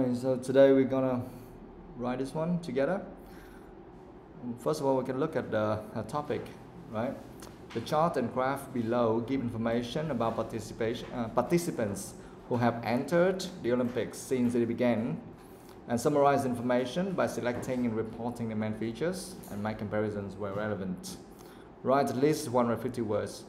Okay, so today we're gonna write this one together. First of all, we can look at the topic, right? The chart and graph below give information about participants who have entered the Olympics since it began, and summarize information by selecting and reporting the main features and make comparisons where relevant. Write at least 150 words.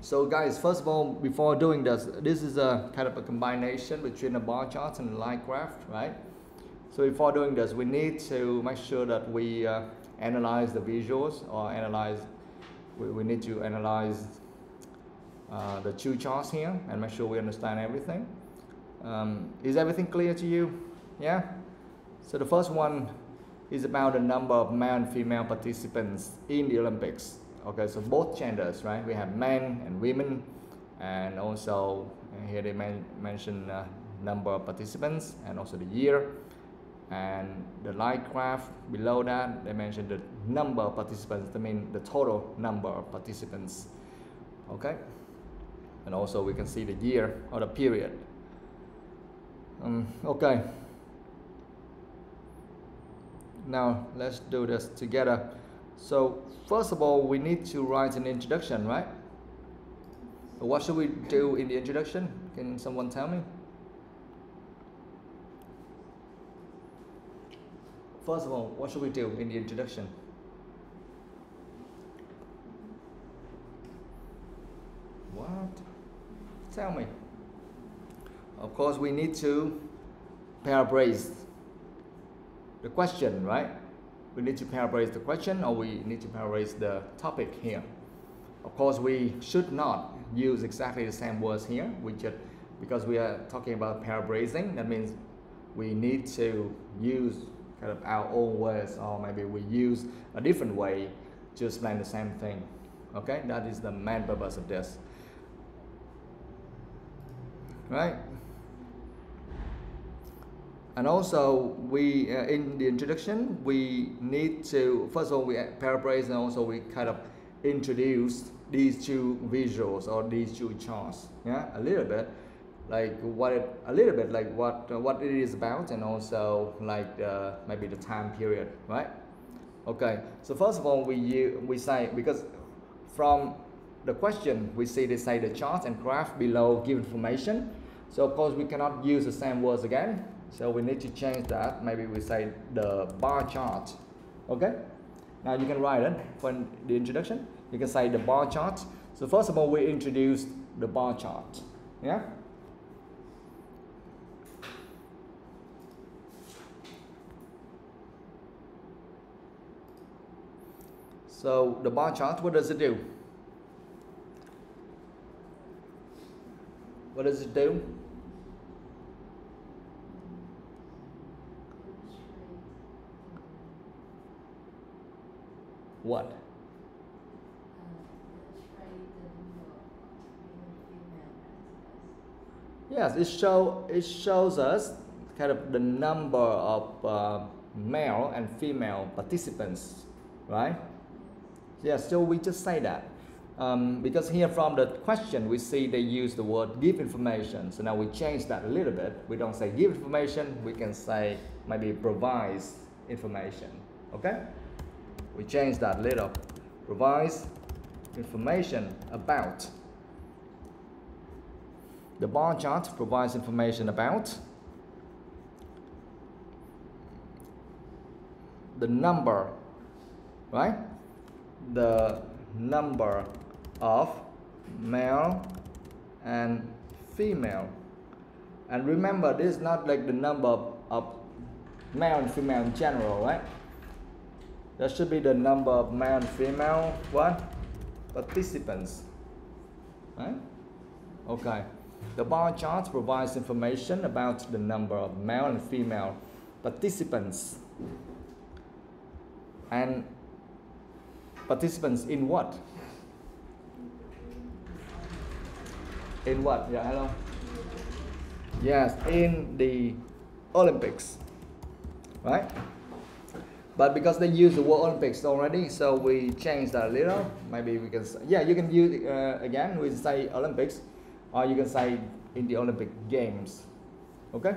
So guys, first of all, before doing this is a kind of a combination between a bar chart and a line graph, right? So before doing this, we need to make sure that we analyze the visuals, or we need to analyze the two charts here and make sure we understand everything. Is everything clear to you? Yeah? So the first one is about the number of male and female participants in the Olympics. Okay, so both genders, right? We have men and women, and also here they mention number of participants and also the year. And the line graph below that, they mention the number of participants, I mean the total number of participants. Okay, and also we can see the year or the period. Okay, now let's do this together. So first of all, we need to write an introduction, right? What should we do in the introduction? Can someone tell me? First of all, what should we do in the introduction? What? Tell me. Of course, we need to paraphrase the question, right? We need to paraphrase the question, or we need to paraphrase the topic here. Of course, we should not use exactly the same words here. Because we are talking about paraphrasing, that means we need to use kind of our own words, or maybe we use a different way to explain the same thing. Okay, that is the main purpose of this, right? And also, we in the introduction, we need to, first of all, we paraphrase, and also we kind of introduce these two visuals or these two charts, yeah, a little bit like what it is about, and also like maybe the time period, right? Okay, so first of all, we say, because from the question we see they say the chart and graph below give information, so of course we cannot use the same words again. So we need to change that. Maybe we say the bar chart. Okay? Now you can write it for the introduction. You can say the bar chart. So first of all, we introduced the bar chart. Yeah? So the bar chart, what does it do? What does it do? What? Yes, it shows us kind of the number of male and female participants, right? Yeah, so we just say that. Because here from the question we see they use the word give information, so now we change that a little bit. We don't say give information, we can say maybe provides information. Okay? We change that a little. Provides information about. The bar chart provides information about the number, right? The number of male and female. And remember, this is not like the number of male and female in general, right? That should be the number of male and female what? Participants. Right? Okay. The bar chart provides information about the number of male and female participants. And participants in what? In what? Yeah, hello? Yes, in the Olympics. Right? But because they use the word Olympics already, so we change that a little. Maybe we can say, yeah, you can use again, we say Olympics, or you can say in the Olympic Games. Okay?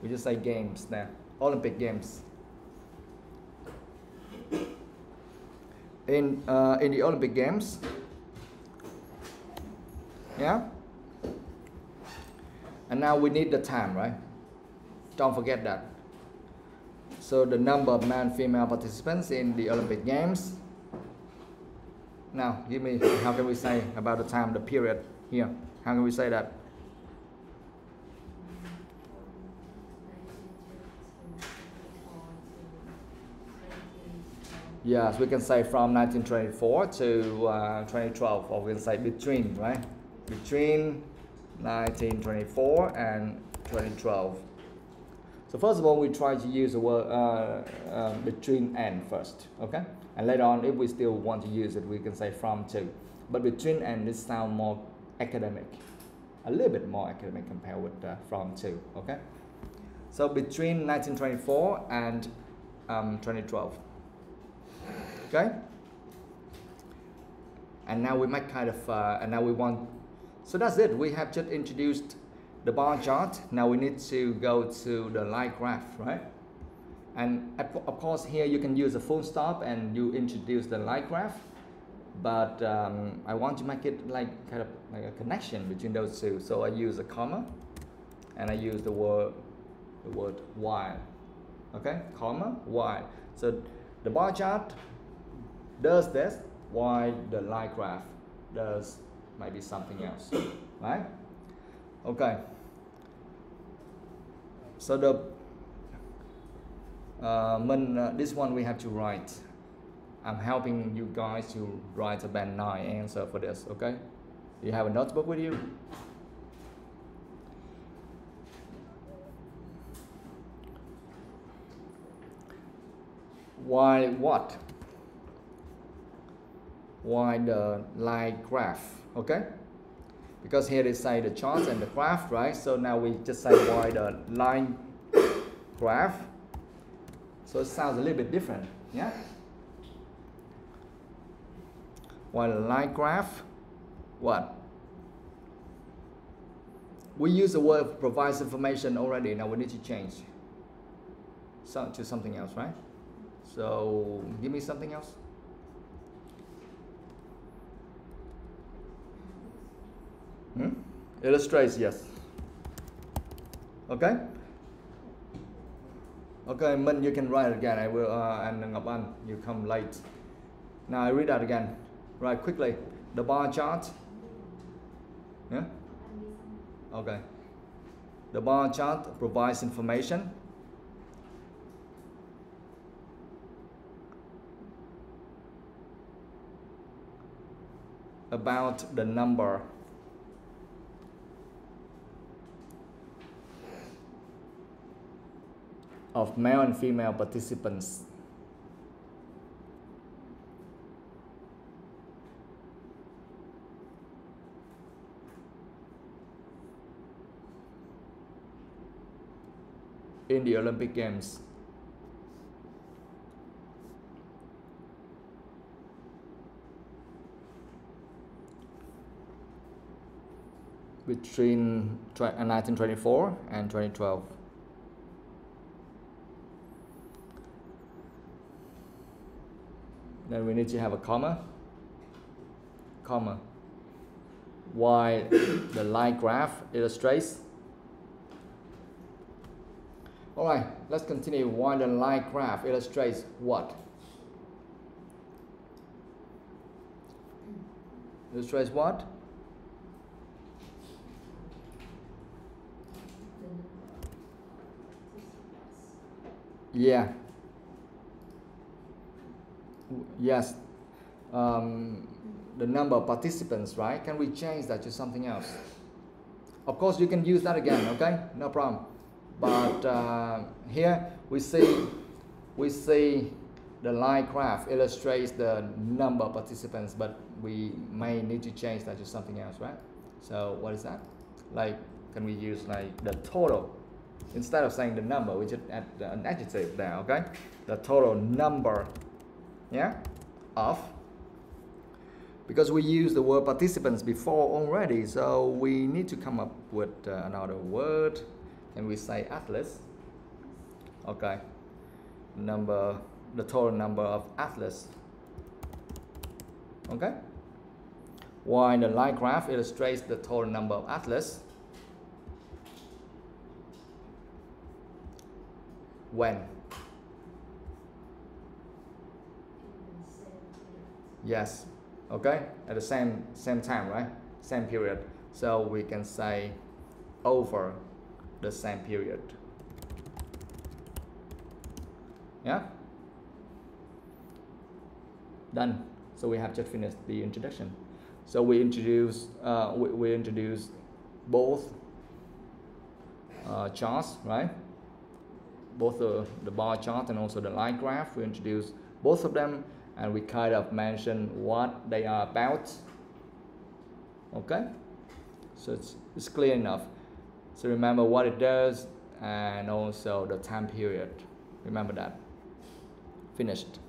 We just say games now. Olympic Games. In the Olympic Games, yeah. And now we need the time, right? Don't forget that. So the number of male and female participants in the Olympic Games. Now, give me, how can we say about the time, the period here? How can we say that? Yes, we can say from 1924 to 2012, or we can say between, right? Between 1924 and 2012. So first of all, we try to use the word between and first, okay? And later on, if we still want to use it, we can say from to. But between and it sounds more academic, a little bit more academic compared with from to, okay? So between 1924 and 2012, okay? And now we make kind of, and now we want, so that's it. We have just introduced the bar chart. Now we need to go to the line graph, right? And of course here you can use a full stop and you introduce the line graph, but I want to make it like kind of like a connection between those two. So I use a comma and I use the word while, okay? Comma, while. So the bar chart does this, while the line graph does maybe something else, right? Okay. So the this one we have to write. I'm helping you guys to write a band 9 answer for this, okay? You have a notebook with you? Why what? Why the line graph, okay? Because here they say the chart and the graph, right? So now we just say why the line graph. So it sounds a little bit different, yeah? Why the line graph? What? We use the word provides information already. Now we need to change to something else, right? So give me something else. Illustrates, yes. Okay. Okay, Minh, you can write it again. I will, and Ngọc Anh, you come late. Now I read that again. Right, quickly. The bar chart. Yeah. Okay. The bar chart provides information about the number of male and female participants in the Olympic Games. Between 1924 and 2012. Then we need to have a comma. Comma. While the line graph illustrates. All right, let's continue. While the line graph illustrates what? Illustrates what? Yeah. Yes. The number of participants, right? Can we change that to something else? Of course, you can use that again, okay? No problem. But here we see the line graph illustrates the number of participants, but we may need to change that to something else, right? So what is that? Like, can we use like the total? Instead of saying the number, we just add an adjective there, okay? The total number, yeah, of, because we used the word participants before already, so we need to come up with another word. Can we say athletes? Okay, the total number of athletes. Okay, while the line graph illustrates the total number of athletes when. Yes, okay, at the same time, right? Same period. So we can say over the same period. Yeah? Done. So we have just finished the introduction. So we introduce both charts, right? Both the bar chart and also the line graph. We introduce both of them, and we kind of mention what they are about. Okay, so it's clear enough. So remember what it does and also the time period. Remember that. Finished.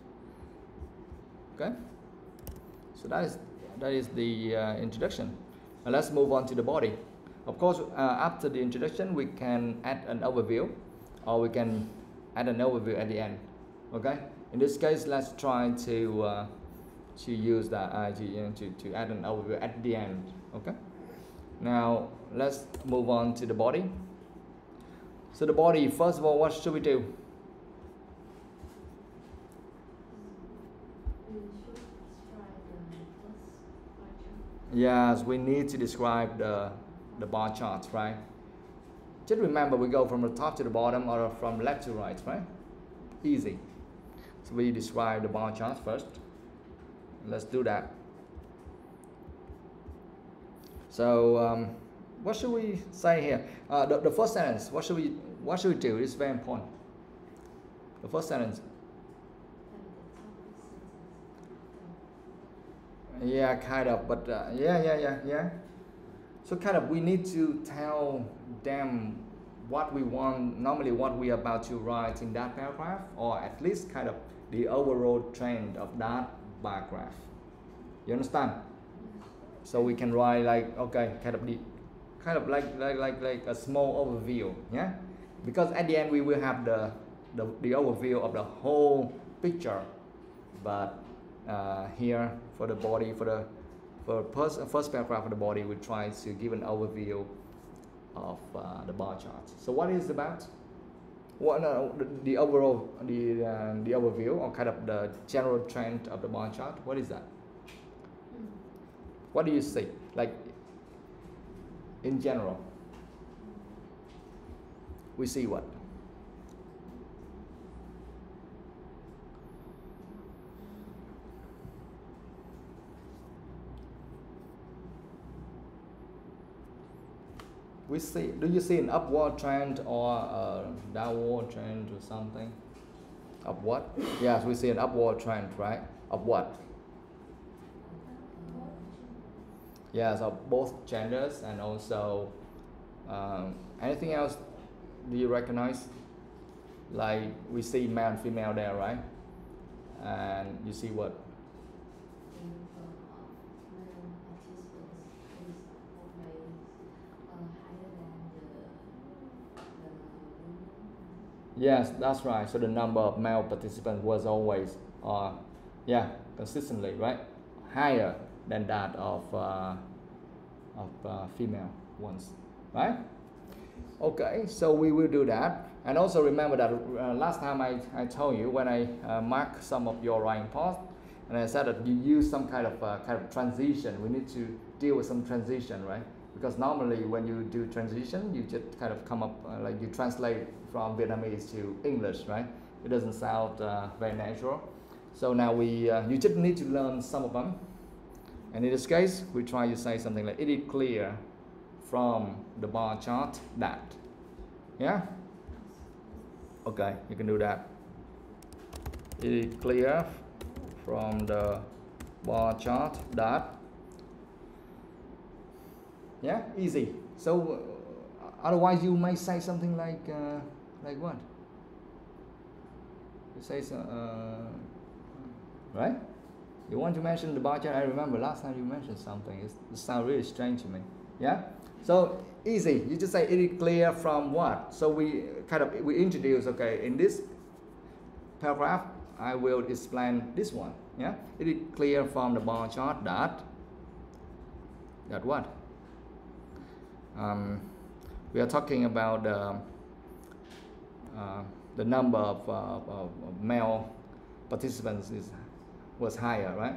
Okay, so that is the introduction. Now let's move on to the body. Of course, after the introduction, we can add an overview, or we can add an overview at the end. Okay. In this case, let's try to use that to add an overview at the end. Okay. Now let's move on to the body. So the body, first of all, what should we do? Yes, we need to describe the bar charts, right? Just remember, we go from the top to the bottom or from left to right, right? Easy. So we describe the bar chart first. Let's do that. So what should we say here? The first sentence. What should we do? It's very important. The first sentence. Yeah, kind of, but yeah. So kind of, we need to tell them what we want, normally what we are about to write in that paragraph, or at least kind of the overall trend of that paragraph. You understand? So we can write like, okay, kind of like a small overview, yeah? Because at the end we will have the overview of the whole picture, but here for the body, for first paragraph of the body, we try to give an overview of the bar chart. So what is it about? The overall, the overview, or kind of the general trend of the bar chart. What is that? What do you see? Like in general, we see what? We see, do you see an upward trend or a downward trend or something? Upward? Yes, we see an upward trend, right? Upward. Yes, of both genders, and also anything else do you recognize? Like we see male and female there, right? And you see what? Yes, that's right. So the number of male participants was always, consistently, right, higher than that of female ones, right? Okay, so we will do that. And also remember that last time I told you, when I marked some of your writing parts, and I said that you use some kind of transition. We need to deal with some transition, right? Because normally when you do transition, you just kind of come up like you translate from Vietnamese to English, right? It doesn't sound very natural. So now you just need to learn some of them. And in this case, we try to say something like, it is clear from the bar chart that. Yeah? Okay, you can do that. It is clear from the bar chart that. Yeah, easy. So otherwise you might say something like what? You say right? You want to mention the bar chart? I remember last time you mentioned something. It sounds really strange to me. Yeah. So easy. You just say it is clear from what. So we introduce. Okay, in this paragraph, I will explain this one. Yeah. It is clear from the bar chart that what? We are talking about the number of male participants was higher, right?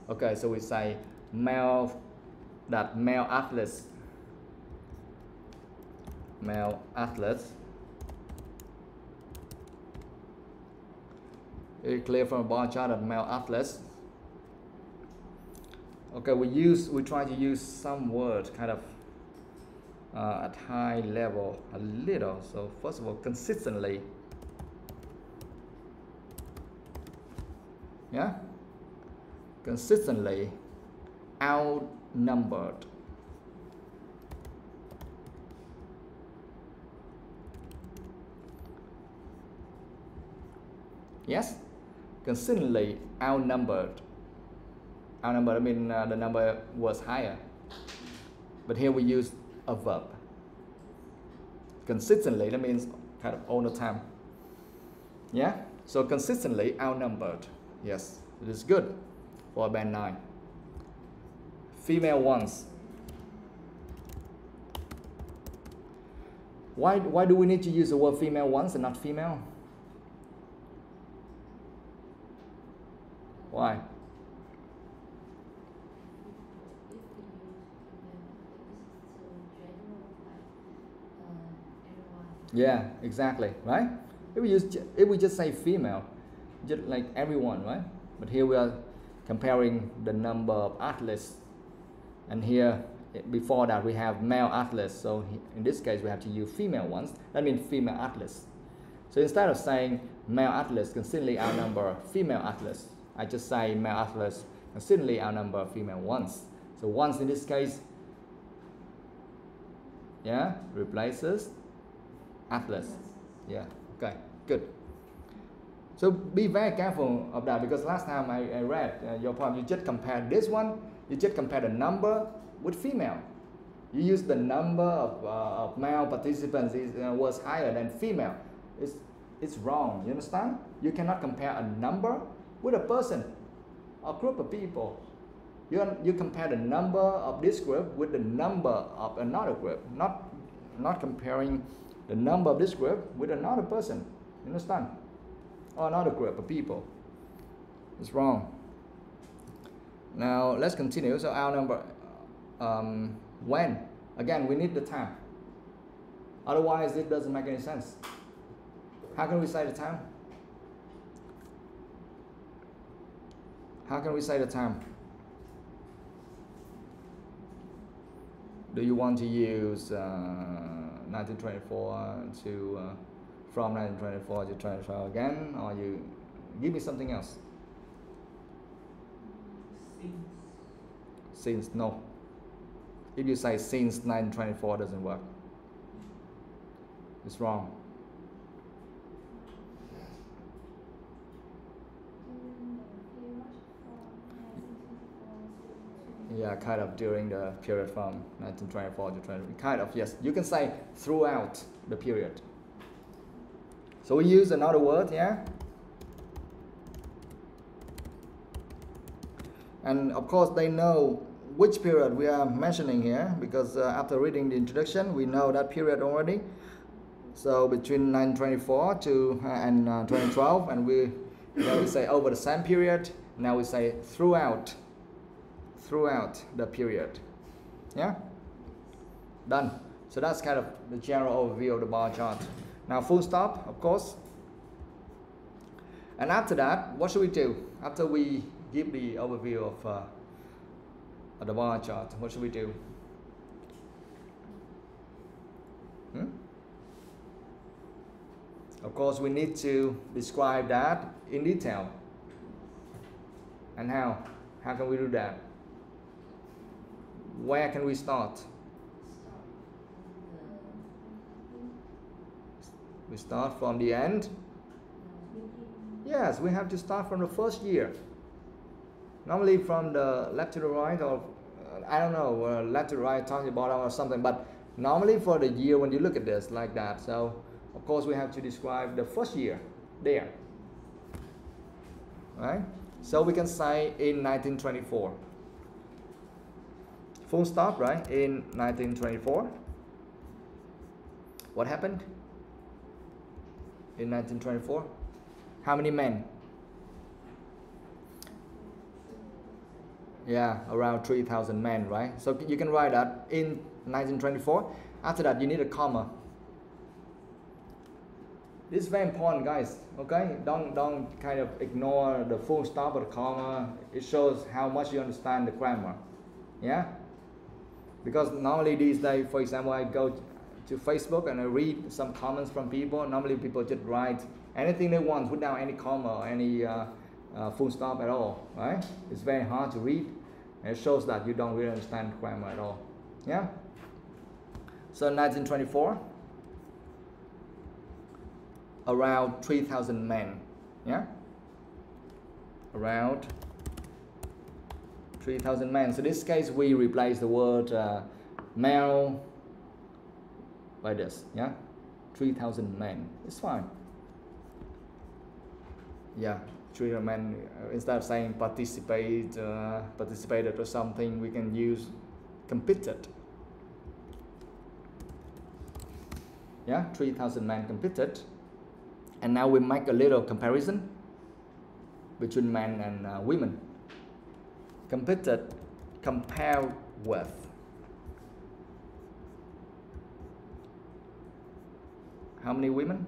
Okay, so we say male athletes it's clear from a bar chart that male athletes. Okay, we try to use some words kind of at high level a little. So first of all, consistently. Yeah, consistently outnumbered. Yes, consistently outnumbered. Outnumbered, I mean the number was higher. But here we use a verb. Consistently, that means kind of all the time. Yeah, so consistently outnumbered. Yes, it is good for band 9. Female ones. Why do we need to use the word female ones and not female? Why? Yeah, exactly, right? If we just say female, just like everyone, right? But here we are comparing the number of athletes, and here before that we have male athletes. So in this case we have to use female ones. That means female athletes. So instead of saying male athletes consistently outnumber female athletes, I just say male athletes consistently outnumber female ones. So ones in this case, yeah, replaces athletes. Yeah, okay, good. So be very careful of that, because last time I read your poem, you just compare this one, you just compare the number with female. You use the number of male participants was higher than female. It's wrong, you understand? You cannot compare a number with a person or group of people. You compare the number of this group with the number of another group, not comparing the number of this group with another person, you understand? Or another group of people. It's wrong. Now let's continue. So our number, when? Again, we need the time. Otherwise it doesn't make any sense. How can we say the time? How can we say the time? Do you want to use 1924 to from 1924 to 2012 again, or you give me something else? Since, no. If you say since 1924, doesn't work. It's wrong. Yeah, kind of during the period from 1924 to 20. Kind of, yes. You can say throughout the period. So we use another word, yeah? And of course they know which period we are mentioning here, because after reading the introduction, we know that period already. So between 1924 to and 2012, and we say over the same period. Now we say throughout the period. Yeah? Done. So that's kind of the general overview of the bar chart. Now full stop, of course. And after that, what should we do? After we give the overview of the bar chart, what should we do? Of course, we need to describe that in detail. And how? How can we do that? Where can we start? We start from the end. Yes, we have to start from the first year. Normally from the left to the right, or I don't know, left to right, top to bottom or something, but normally for the year when you look at this like that, so of course we have to describe the first year there, right? So we can say in 1924, full stop, right? In 1924, what happened in 1924? How many men? Yeah, around 3,000 men, right? So you can write that in 1924. After that, you need a comma. This is very important, guys. Okay, don't kind of ignore the full stop or the comma. It shows how much you understand the grammar. Yeah, because normally these days, for example, I go to Facebook and I read some comments from people. Normally people just write anything they want without any comma or any full stop at all, right? It's very hard to read, and it shows that you don't really understand grammar at all. Yeah. So 1924, around 3,000 men. Yeah. Around 3,000 men. So in this case, we replace the word male by this. Yeah. 3,000 men. It's fine. Yeah. 3,000 men. Instead of saying participated or something, we can use competed. Yeah, 3,000 men competed. And now we make a little comparison between men and women. Competed, compare with. How many women?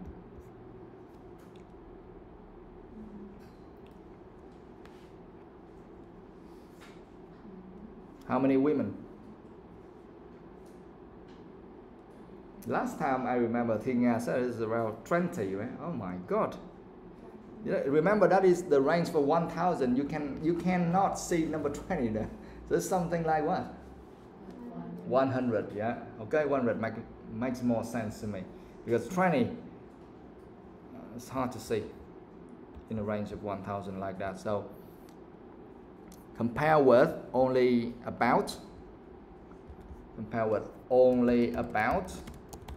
How many women? Last time I remember thinking I said it's around 20, right? Oh my God. Remember that is the range for 1,000. You cannot see number 20 there. So it's something like what? 100, yeah. Okay, 100 makes more sense to me. Because 20, it's hard to see in a range of 1,000 like that. So compare with only about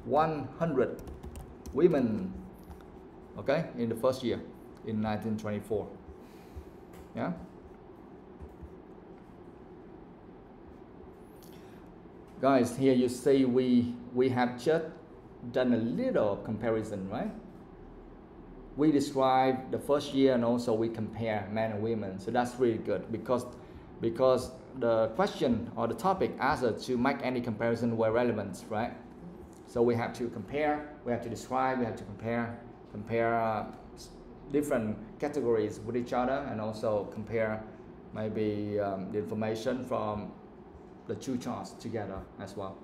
100 women, okay, in the first year in 1924. Yeah. Guys, here you see we have just done a little comparison, right? We describe the first year and also we compare men and women. So that's really good because the question or the topic asks us to make any comparison where relevant, right? So we have to compare, we have to describe, we have to compare different categories with each other, and also compare maybe the information from the two charts together as well.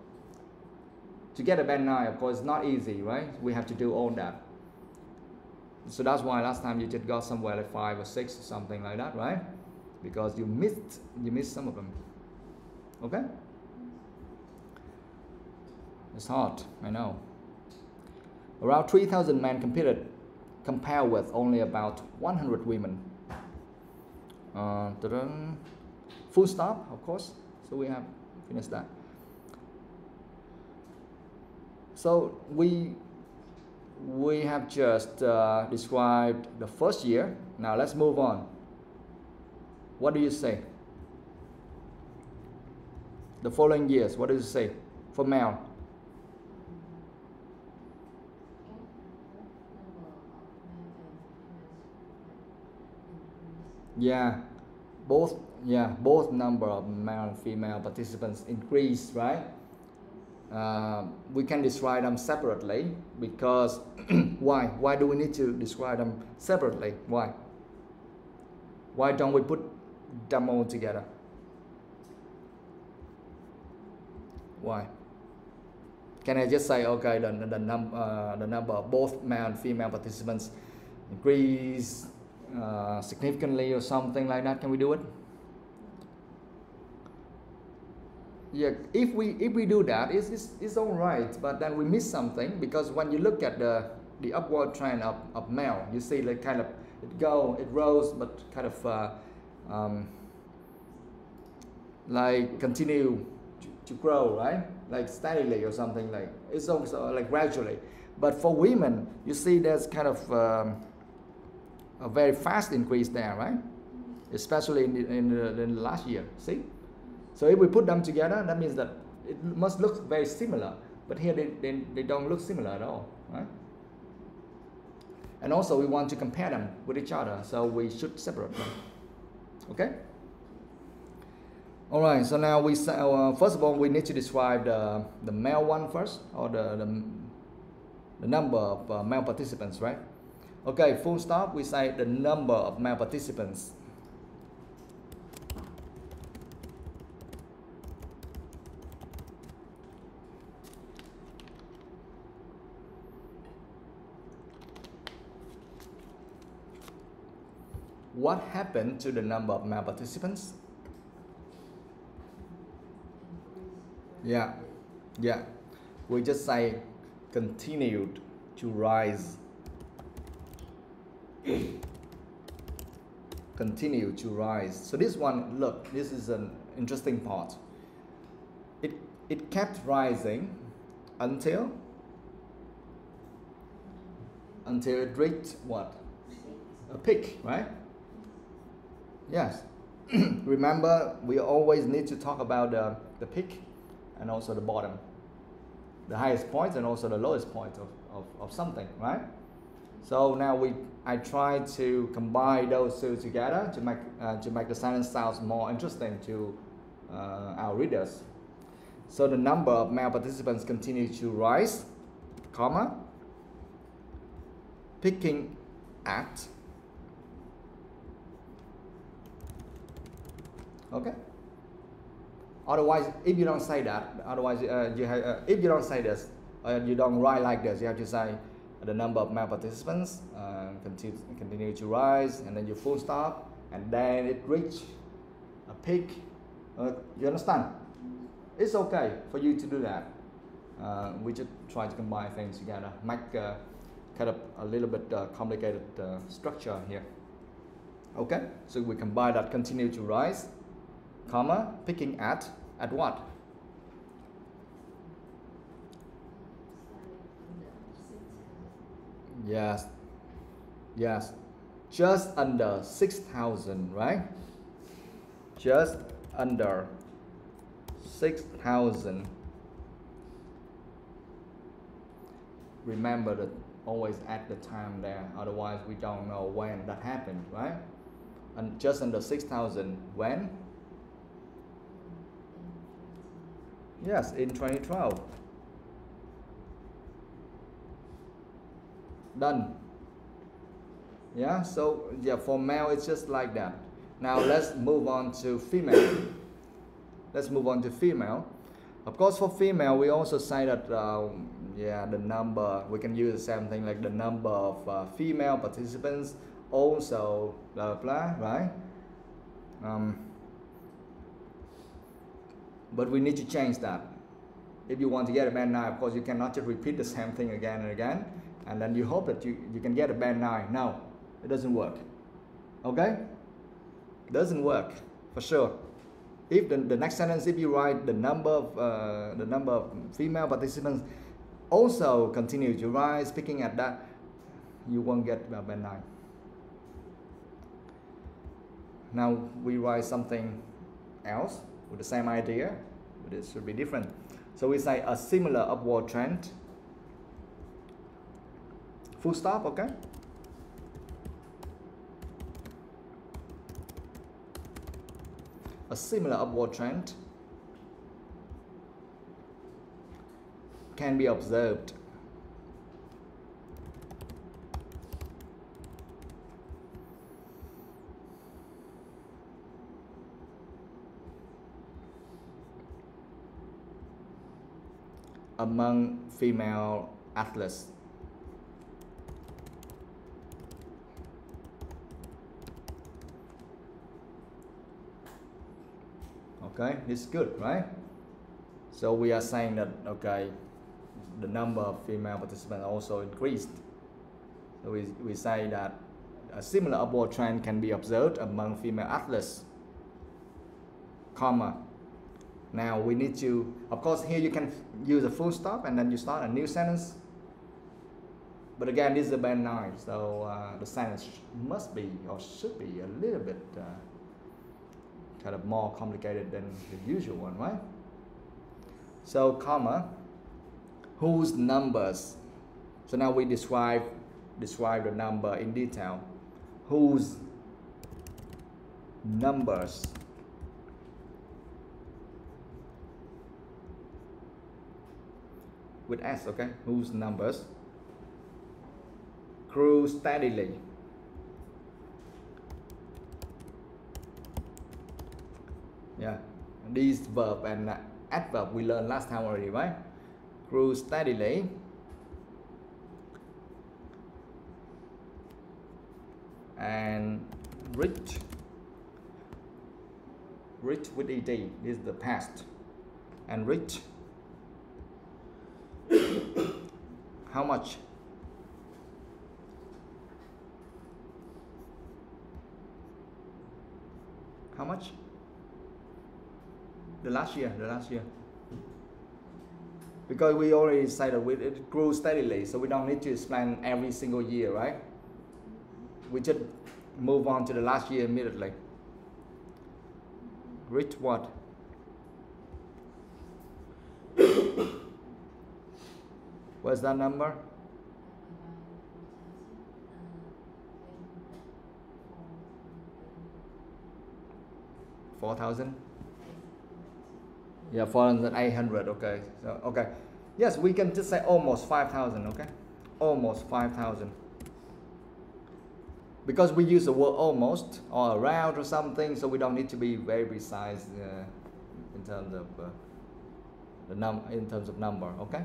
To get a band 9, of course, it's not easy, right? We have to do all that. So that's why last time you just got somewhere like 5 or 6 or something like that, right? Because you missed some of them. Okay? It's hard, I know. Around 3,000 men competed, compared with only about 100 women. Full stop, of course. So we have finished that. So we have just described the first year. Now let's move on. What do you say? The following years, what does it say for male? Yeah, both number of male and female participants increase, right? We can describe them separately because why? Why do we need to describe them separately? Why? Why don't we put them all together? Why? Can I just say, okay, the number of both male and female participants increase significantly or something like that? Can we do it? Yeah, if we do that, it's all right, but then we miss something, because when you look at the upward trend of male, you see like kind of it rose, but kind of like continue to grow, right? Like steadily or something, like it's also like gradually. But for women, you see there's kind of a very fast increase there, right? Especially in the last year, see? So if we put them together, that means that it must look very similar, but here they don't look similar at all, right? And also we want to compare them with each other, so we should separate them, okay? All right, so now we say, first of all, we need to describe the male one first, or the number of male participants, right? Okay, full stop, we say the number of male participants. What happened to the number of male participants? Yeah, we just say continued to rise. Continue to rise. So this one, look, this is an interesting part. It kept rising until it reached what? A peak, right? Yes. Remember, we always need to talk about the peak and also the bottom, the highest point and also the lowest point of something, right? So now I try to combine those two together to make the sentence sounds more interesting to our readers. So the number of male participants continue to rise, comma, picking at. Okay. Otherwise, if you don't say that, if you don't say this, you don't write like this, you have to say the number of male participants continue to rise, and then you full stop, and then it reach a peak. You understand? It's okay for you to do that. We just try to combine things together, make kind of a little bit complicated structure here. Okay, so we combine that continue to rise, comma, picking at what? Yes, just under 6,000, right? Just under 6,000. Remember that always add the time there, otherwise we don't know when that happened, right? And just under 6,000 when? Yes, in 2012. Done. Yeah, so yeah, for male it's just like that. Now let's move on to female. Of course, for female we also say that the number, we can use the same thing, like the number of female participants also blah blah, right? But we need to change that. If you want to get a band 9, of course you cannot just repeat the same thing again and again and then you hope that you can get a band 9. No, it doesn't work. Okay? Doesn't work for sure. If the next sentence, if you write the number of female participants also continue to rise, picking at that, you won't get a band 9. Now we write something else with the same idea, but it should be different. So we say a similar upward trend. Full stop, okay? A similar upward trend can be observed. Among female athletes. Okay, this is good, right? So we are saying that, okay, the number of female participants also increased. So we say that a similar upward trend can be observed among female athletes, comma, Now we need to, of course, here you can use a full stop and then you start a new sentence. But again, this is a band 9, so the sentence must be or should be a little bit kind of more complicated than the usual one, right? So, comma, whose numbers? So now we describe the number in detail. Whose numbers? With S, okay? Whose numbers? Grew steadily. Yeah, these verb and adverb we learned last time already, right? Grew steadily. And rich. Rich with ED. This is the past. And rich. How much? How much? The last year. Because we already said that it grew steadily, so we don't need to explain every single year, right? We just move on to the last year immediately. Rich what? What's that number? 4,000? Yeah, 4,800, okay. So, okay. Yes, we can just say almost 5,000, okay? Almost 5,000. Because we use the word almost or around or something, so we don't need to be very precise in terms of number, okay?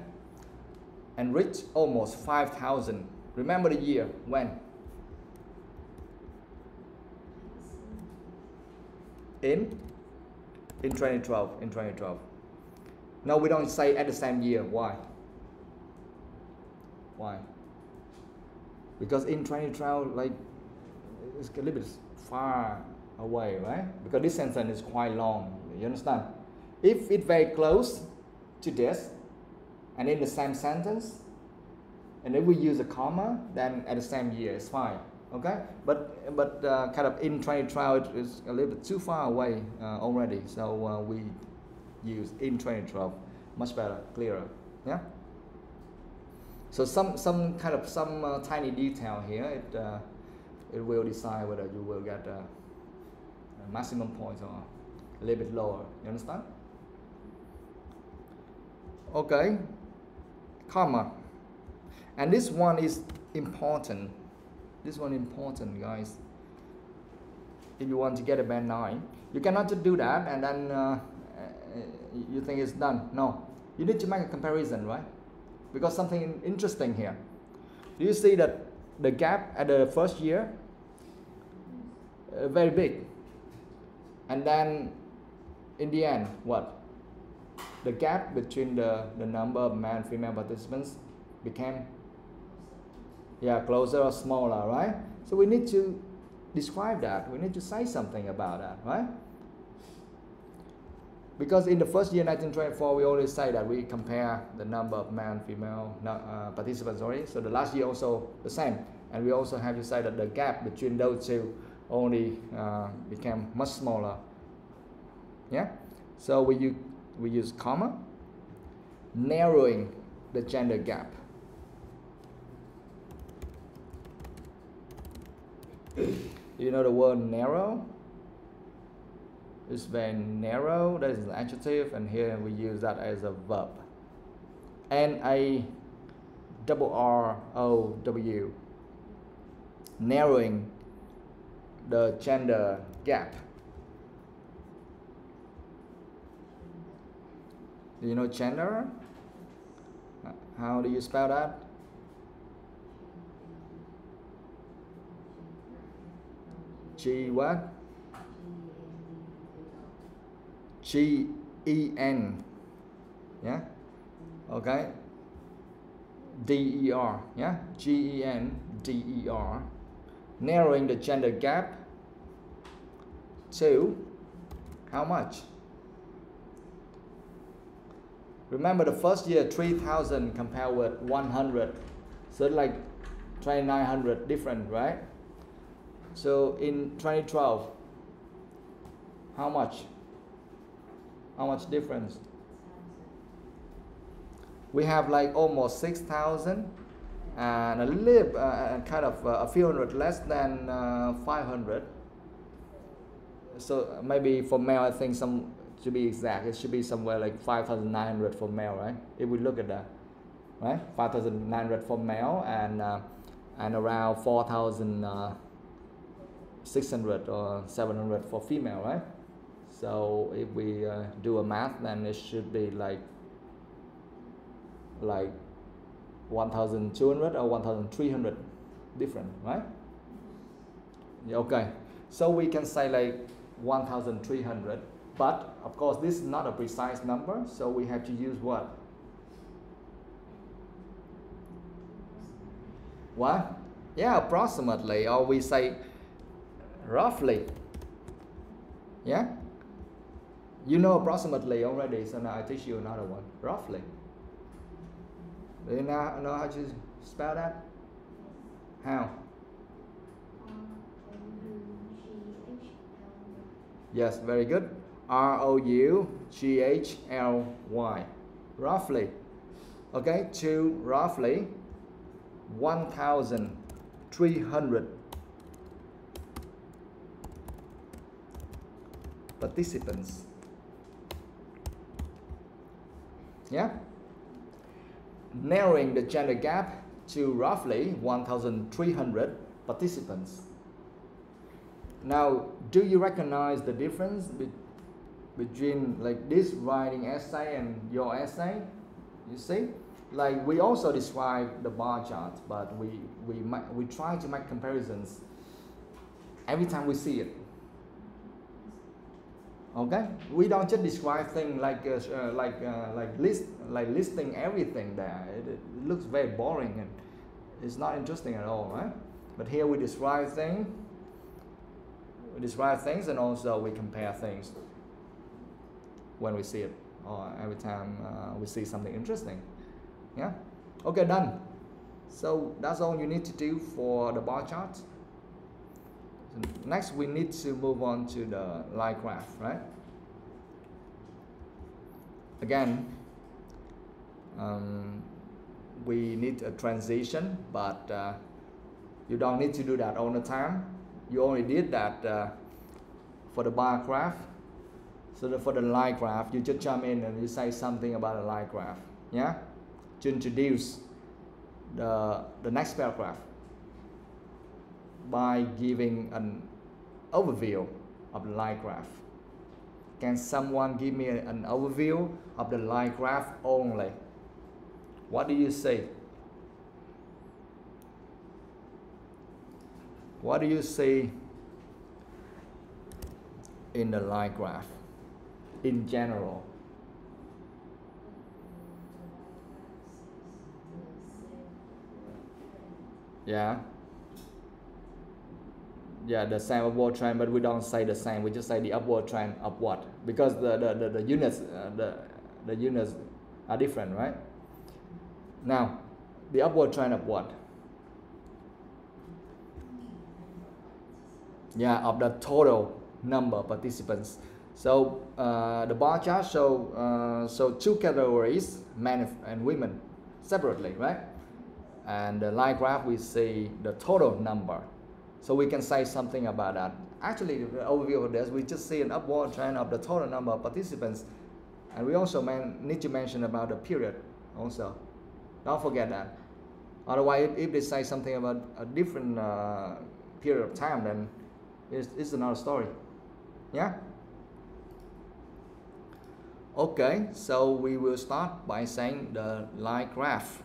And reach almost 5,000. Remember the year, when? In 2012. No, we don't say at the same year. Why? Because in 2012, like, it's a little bit far away, right? Because this sentence is quite long. You understand? If it's very close to this, and in the same sentence, and if we use a comma, then at the same year, it's fine. Okay, but kind of in 2012 is a little bit too far away already, so we use in 2012, much better, clearer. Yeah. So some tiny detail here, it will decide whether you will get a maximum points or a little bit lower. You understand? Okay, comma, and this one is important. This one important, guys. If you want to get a band 9, you cannot just do that and then you think it's done. No, you need to make a comparison, right? Because something interesting here. Do you see that the gap at the first year very big, and then in the end, what? The gap between the number of male and female participants became closer or smaller, right? So we need to describe that. We need to say something about that, right? Because in the first year, 1924, we always say that we compare the number of male and female participants already. So the last year also the same. And we also have to say that the gap between those two only became much smaller. Yeah? So we use comma, narrowing the gender gap. You know the word narrow? It's very narrow, that is an adjective, and here we use that as a verb. N-A-R-R-O-W. Narrowing the gender gap. Do you know gender? How do you spell that? G what? G-E-N. Yeah? Okay. D-E-R. Yeah? G-E-N-D-E-R. Narrowing the gender gap to how much? Remember the first year 3,000 compared with 100, so like 2,900 different, right? So in 2012, how much difference? We have like almost 6,000 and a little kind of a few hundred less than 500. So maybe for male, I think to be exact, it should be somewhere like 5,900 for male, right? If we look at that, right? 5,900 for male and around 4,600 or 700 for female, right? So if we do a math, then it should be like 1,200 or 1,300 different, right? Yeah, okay, so we can say like 1,300, but of course this is not a precise number, so we have to use what? What? Yeah, approximately, or we say roughly. Yeah, you know approximately already, so now I teach you another one. Roughly. Do you know how to spell that? How? Yes, very good. R-O-U-G-H-L-Y. Roughly. Okay, to roughly 1,300 participants. Yeah? Narrowing the gender gap to roughly 1,300 participants. Now, do you recognize the difference between like this writing essay and your essay? You see, like we also describe the bar chart, but we try to make comparisons every time we see it. Okay, we don't just describe things like listing everything there. It looks very boring and it's not interesting at all, right? But here we describe things. We describe things and also we compare things when we see it, or every time we see something interesting. Yeah. Okay, done. So that's all you need to do for the bar chart. Next, we need to move on to the line graph, right? Again, we need a transition, but you don't need to do that all the time. You only did that for the bar graph. So for the line graph, you just jump in and you say something about a line graph, yeah? To introduce the next paragraph by giving an overview of the line graph. Can someone give me an overview of the line graph only? What do you say? What do you see in the line graph in general? Yeah. Yeah, the same upward trend, but we don't say the same. We just say the upward trend of what? Because the units the units are different, right? Now, the upward trend of what? Yeah, of the total number of participants. So the bar chart show two categories, men and women, separately, right? And the line graph we see the total number. So we can say something about that. Actually, the overview of this, we just see an upward trend of the total number of participants. And we also need to mention about the period also. Don't forget that. Otherwise, if they say something about a different period of time, then it's another story. Yeah? Okay, so we will start by saying the line graph.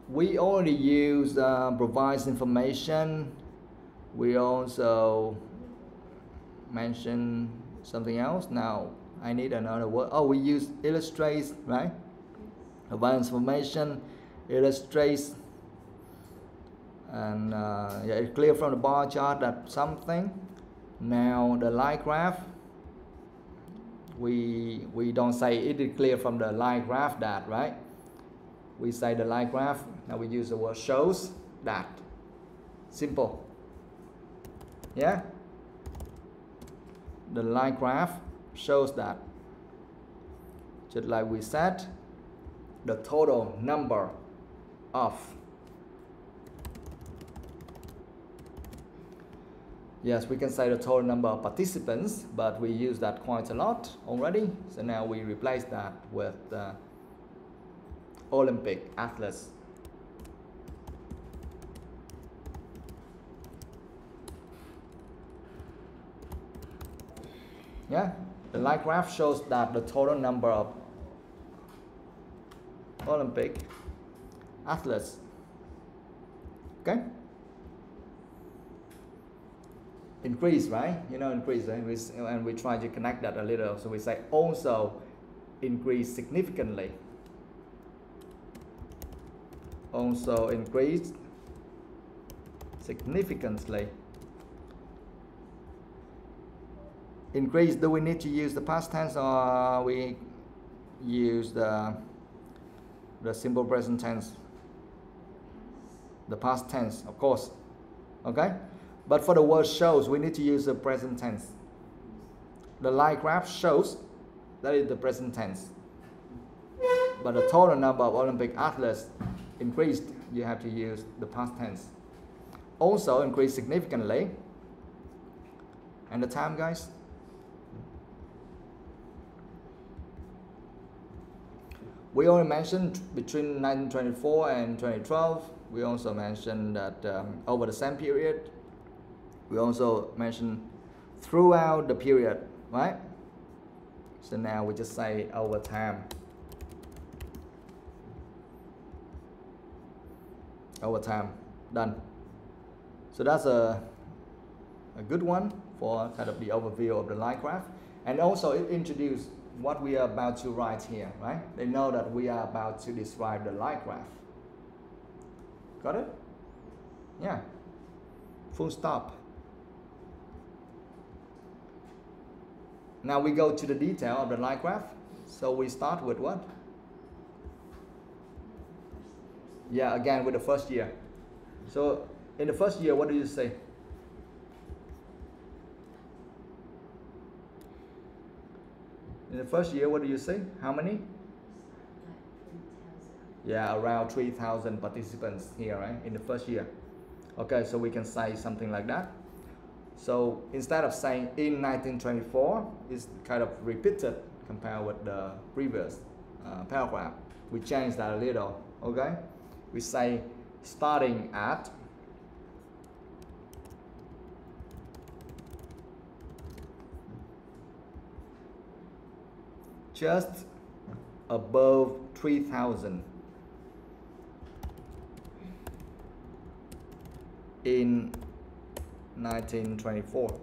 We already use provides information. We also mention something else. Now I need another word. Oh, we use illustrates, right? Provide information, illustrates, And yeah, it's clear from the bar chart that something. Now the line graph, we don't say it is clear from the line graph that, right? We say the line graph. Now we use the word shows that. Simple. Yeah. The line graph shows that. Just like we said, the total number of, yes, we can say the total number of participants, but we use that quite a lot already. So now we replace that with Olympic athletes. Yeah, the line graph shows that the total number of Olympic athletes. Okay? Increase, right? You know, increase, right? And we try to connect that a little. So we say also increase significantly. Also increase significantly. Increase, do we need to use the past tense or we use the simple present tense? The past tense, of course. Okay? But for the word shows, we need to use the present tense. The line graph shows, that is the present tense. But the total number of Olympic athletes increased, you have to use the past tense. Also increased significantly. And the time, guys? We only mentioned between 1924 and 2012. We also mentioned that over the same period. We also mentioned throughout the period, right? So now we just say over time. Over time, done. So that's a good one for kind of the overview of the line graph. And also it introduced what we are about to write here, right? They know that we are about to describe the line graph. Got it? Yeah. Full stop. Now we go to the detail of the line graph. So we start with what? Yeah, again with the first year. So in the first year, what do you say? In the first year, what do you say? How many? Yeah, around 3,000 participants here, right? In the first year. Okay, so we can say something like that. So instead of saying in 1924, it's kind of repeated compared with the previous paragraph. We change that a little, okay? We say starting at just above 3,000 in 1924.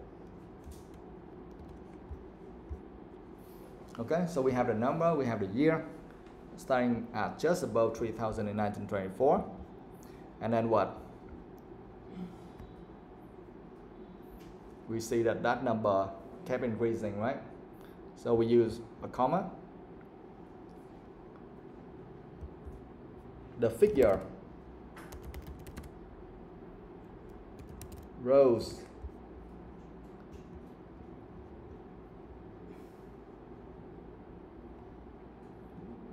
Okay, so we have the number, we have the year, starting at just above 3,000 in 1924. And then what? We see that that number kept increasing, right? So we use a comma. The figure rose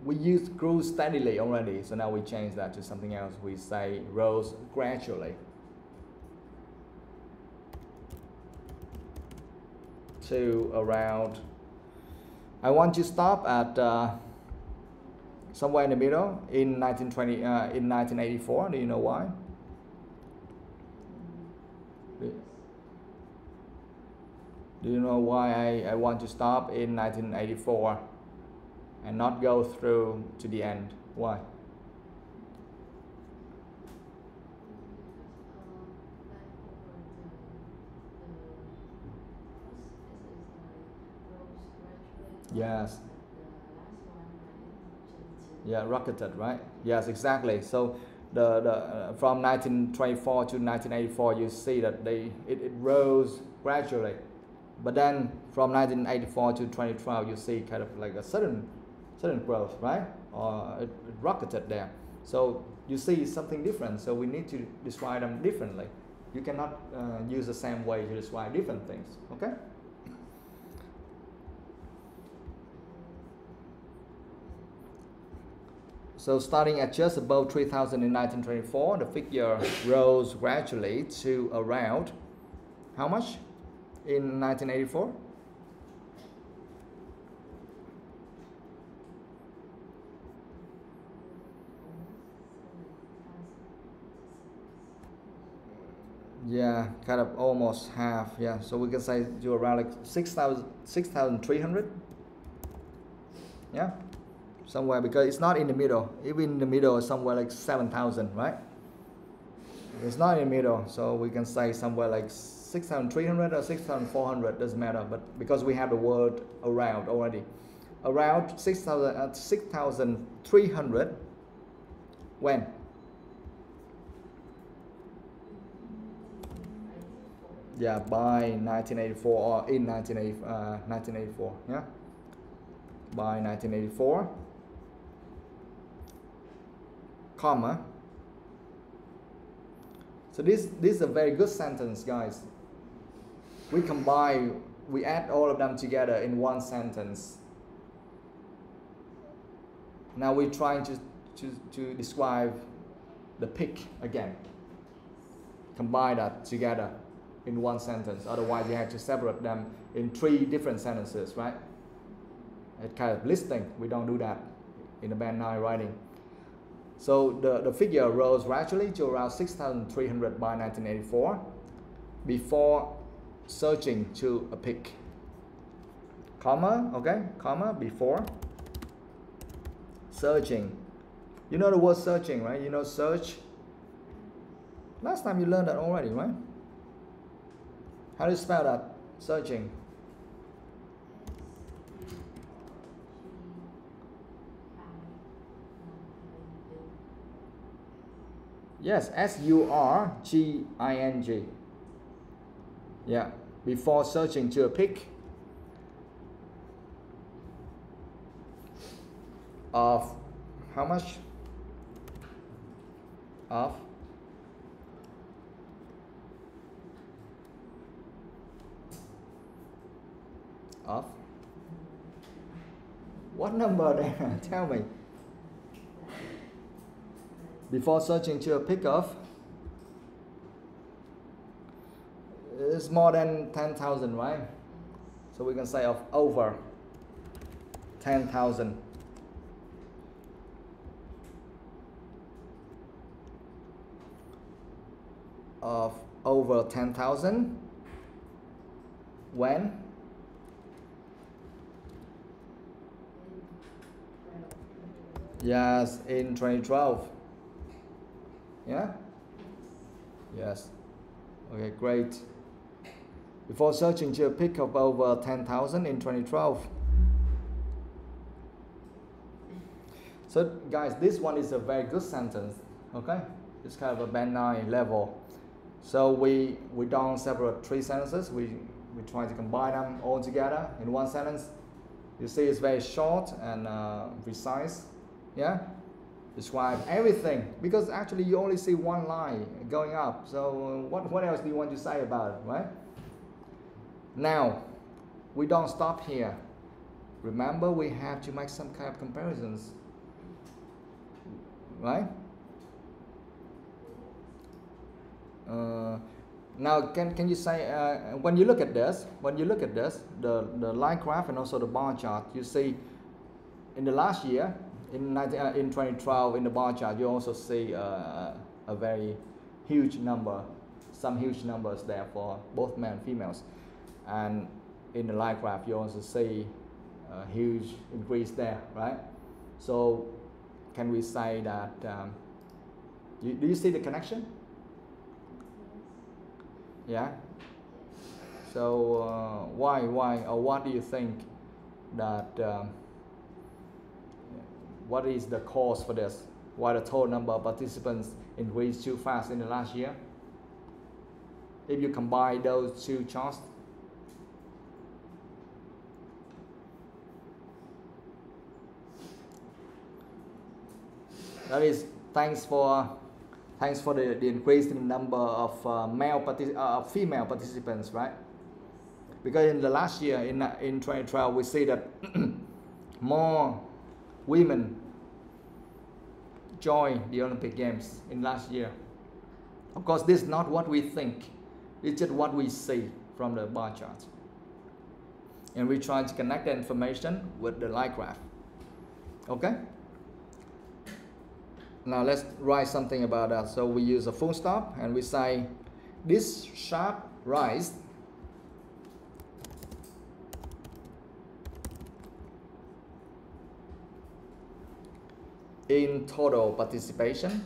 we used grew steadily already, so now we change that to something else. We say rose gradually to around, I want to stop at somewhere in the middle in 1984. Do you know why? Do you know why I want to stop in 1984 and not go through to the end? Why? Yes. Yeah, rocketed, right? Yes, exactly. So from 1924 to 1984, you see that it rose gradually, but then from 1984 to 2012, you see kind of like a sudden growth, right? Or it rocketed there. So you see something different. So we need to describe them differently. You cannot use the same way to describe different things. Okay. So starting at just above 3,000 in 1924, the figure rose gradually to around how much in 1984? Yeah, kind of almost half. Yeah, so we can say to around like 6,300. Yeah. Somewhere, because it's not in the middle. Even in the middle is somewhere like 7,000, right? It's not in the middle, so we can say somewhere like 6,300 or 6,400, doesn't matter. But because we have the word around already, around 6,300. When? Yeah, by 1984 or in 1984. Yeah, by 1984. Comma. So this is a very good sentence, guys. We combine, we add all of them together in one sentence. Now we're trying to describe the pick again. Combine that together in one sentence. Otherwise, you have to separate them in 3 different sentences, right? It's kind of listing. We don't do that in the Band 9 writing. So the figure rose gradually to around 6,300 by 1984 before surging to a peak. Comma, okay, comma, before surging. You know the word surging, right? You know surge. Last time you learned that already, right? How do you spell that? Surging. Yes, S-U-R-G-I-N-G. Yeah, before surging to a peak of how much? Of what number there? Tell me. Before surging to a peak of, it's more than 10,000, right? So we can say of over 10,000. Of over 10,000 when? Yes, in 2012. Yeah? Yes. Okay, great. Before searching to a peak of over 10,000 in 2012. So guys, this one is a very good sentence. Okay? It's kind of a Band 9 level. So we don't separate 3 sentences. We try to combine them all together in one sentence. You see it's very short and precise. Yeah? Describe everything, because actually you only see one line going up. So what else do you want to say about it, right? Now, we don't stop here. Remember, we have to make some kind of comparisons, right? Now, can you say when you look at this, the line graph and also the bar chart, you see in the last year, in 2012, in the bar chart, you also see a very huge number, some huge numbers there for both men and females, and in the line graph, you also see a huge increase there, right? So, can we say that? Do you see the connection? Yeah. So why or what do you think that? What is the cause for this? Why the total number of participants increased too fast in the last year? If you combine those two charts, that is thanks for the increase in the number of female participants, right? Because in the last year, in 2012, we see that more women joined the Olympic Games in last year. Of course, this is not what we think. It's just what we see from the bar chart. And we try to connect the information with the line graph. Okay? Now let's write something about that. So we use a full stop and we say this sharp rise in total participation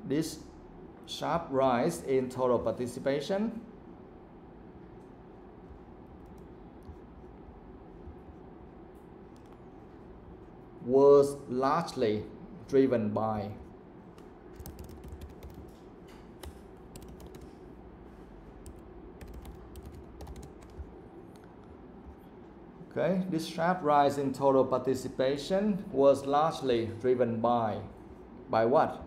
this sharp rise in total participation was largely driven by this sharp rise in total participation was largely driven by what?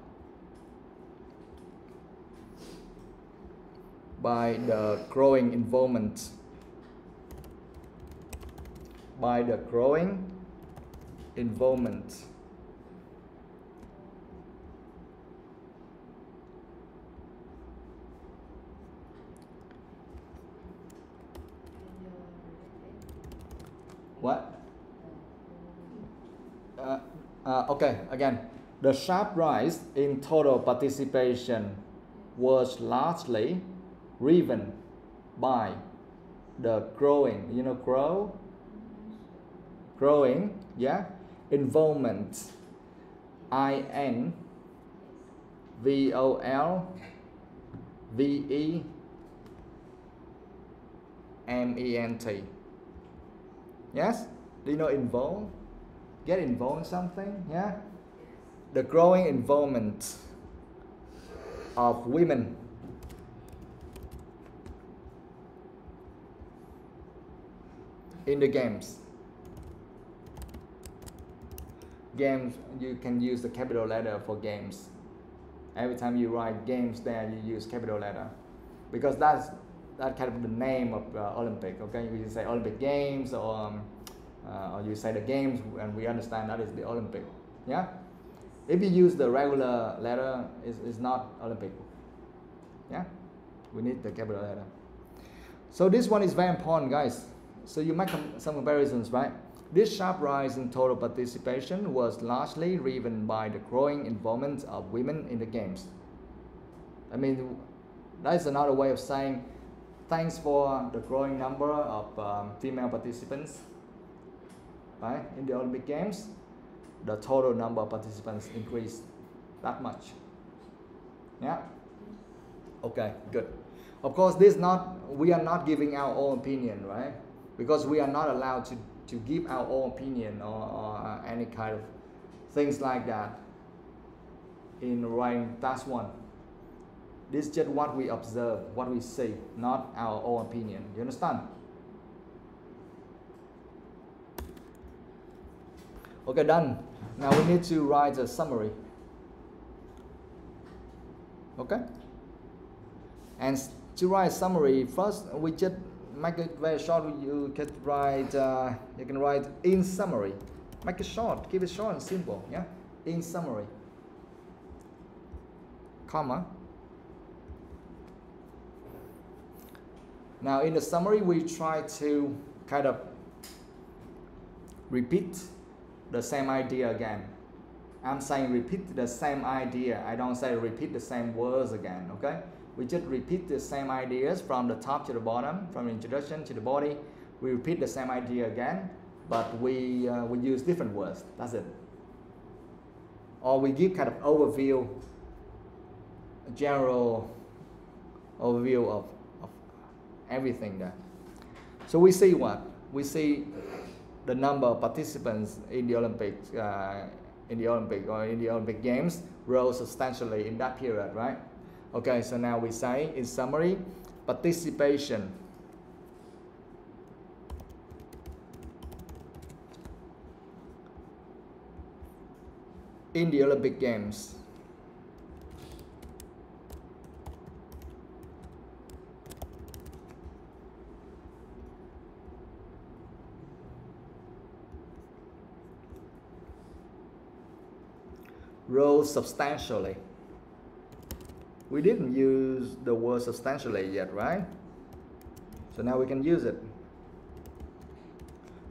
By the growing involvement. By the growing involvement what? Okay, again, the sharp rise in total participation was largely driven by the growing, growing, yeah, involvement, involvement. Yes? Do you know involve? Get involved in something, yeah? The growing involvement of women in the games. Games, you can use the capital letter for games. Every time you write games there, you use capital letter. Because that's kind of the name of Olympic, okay? You say Olympic Games or you say the games and we understand that is the Olympic, yeah? If you use the regular letter, it's not Olympic, yeah? We need the capital letter. So this one is very important, guys. So you make some comparisons, right? This sharp rise in total participation was largely driven by the growing involvement of women in the games. I mean, that is another way of saying thanks for the growing number of female participants, right? In the Olympic Games, the total number of participants increased that much. Yeah? Okay, good. Of course, we are not giving our own opinion, right? Because we are not allowed to give our own opinion or any kind of things like that in writing task 1. This is just what we observe, what we see, not our own opinion. You understand? Okay, done. Now we need to write a summary. Okay? And to write a summary, first we just make it very short. You can write in summary. Make it short, keep it short and simple. Yeah, in summary, comma. Now in the summary, we try to kind of repeat the same idea again. I'm saying repeat the same idea. I don't say repeat the same words again. Okay. We just repeat the same ideas from the top to the bottom, from the introduction to the body. We repeat the same idea again, but we use different words. That's it. Or we give kind of overview, a general overview of everything there. So we see what? We see the number of participants in the Olympics, or in the Olympic Games rose substantially in that period, right? Okay, so now we say in summary, participation in the Olympic Games rose substantially. We didn't use the word substantially yet, right? So now we can use it.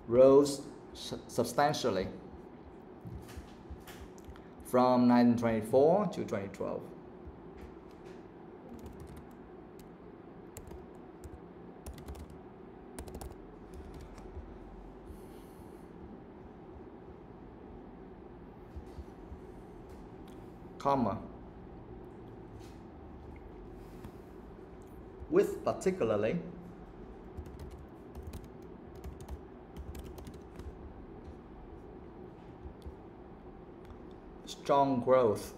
Rose substantially from 1924 to 2012. Comma. With particularly strong growth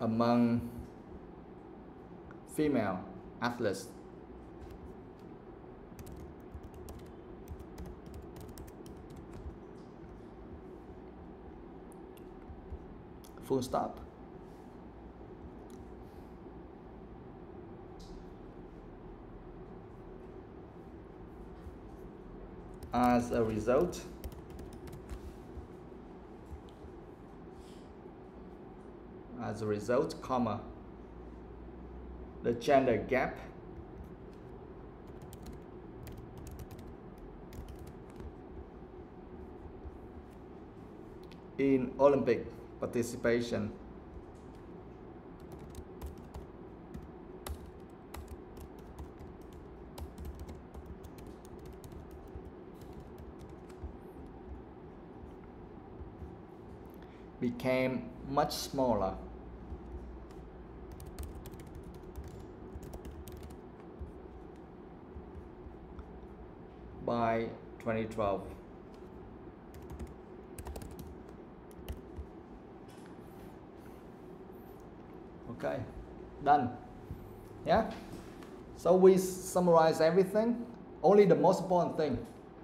among female athletes. Full stop. As a result, comma, the gender gap in Olympic participation became much smaller by 2012. Okay, done. Yeah, so we summarize everything, only the most important thing,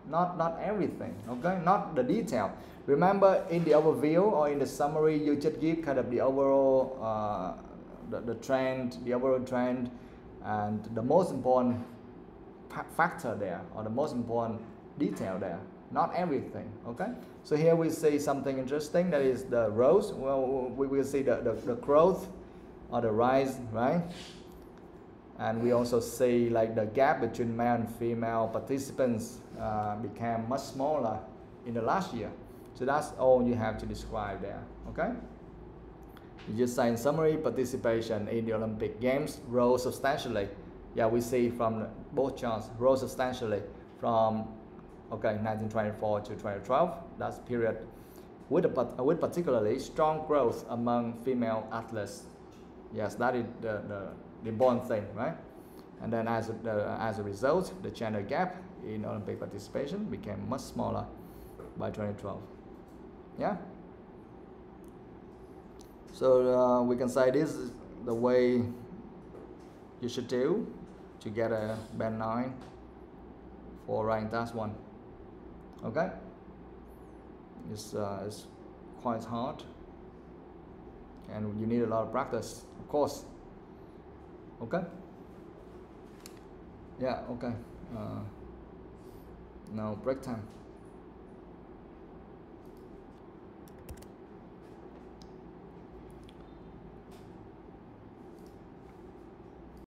not everything. Okay, not the detail. Remember, in the overview or in the summary, you just give kind of the overall the trend, the overall trend, and the most important factor there, or the most important detail there, not everything. Okay, so here we see something interesting, that is the growth. Well, we will see the growth or the rise, right? And we also see like the gap between male and female participants became much smaller in the last year. So that's all you have to describe there. Okay, you just say in summary, participation in the Olympic Games rose substantially. Yeah, we see from both charts, rose substantially from 1924 to 2012. That's period with particularly strong growth among female athletes. Yes, that is the important thing, right? And then as a result, the gender gap in Olympic participation became much smaller by 2012. Yeah. So we can say this is the way you should do to get a band 9 for writing task 1. Okay. It's quite hard, and you need a lot of practice, of course. Okay. Yeah. Okay. Now break time.